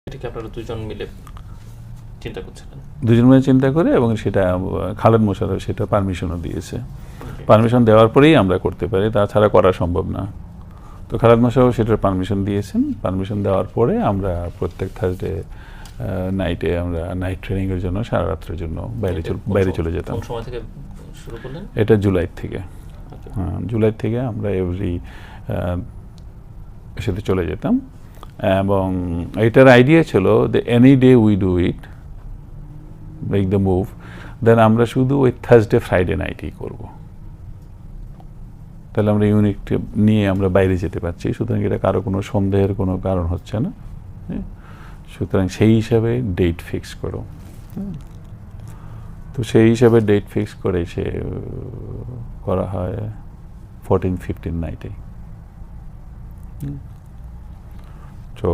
এটাকে আপনারা দুজন মিলে চিন্তা করছিলেন? দুজন মিলে চিন্তা করে, এবং সেটা খালেদ মোশাররফ সেটা পারমিশনও দিয়েছে। পারমিশন দেওয়ার পরেই আমরা করতে পারি, তাছাড়া করা সম্ভব না। তো খালেদ মোশাররফ সেটার পারমিশন দিয়েছেন। পারমিশন দেওয়ার পরে আমরা প্রত্যেক থার্সডে নাইটে আমরা নাইট ট্রেনিংয়ের জন্য সারা রাত্রের জন্য বাইরে চলে যেতাম। কোন সময় থেকে শুরু করলেন? এটা জুলাই থেকে। হ্যাঁ, জুলাই থেকে আমরা সাথে চলে যেতাম, এবং এটার আইডিয়া ছিল যে any day we do it, make the move, then আমরা শুধু ওই থার্সডে ফ্রাইডে নাইটেই করব। তাহলে আমরা ইউনিট নিয়ে আমরা বাইরে যেতে পারছি, সুতরাং এটা কারো কোনো সন্দেহের কোনো কারণ হচ্ছে না। সুতরাং সেই হিসাবে ডেট ফিক্স করো। তো সেই হিসাবে ডেট ফিক্স করে সে করা হয় 14-15 নাইটে। তো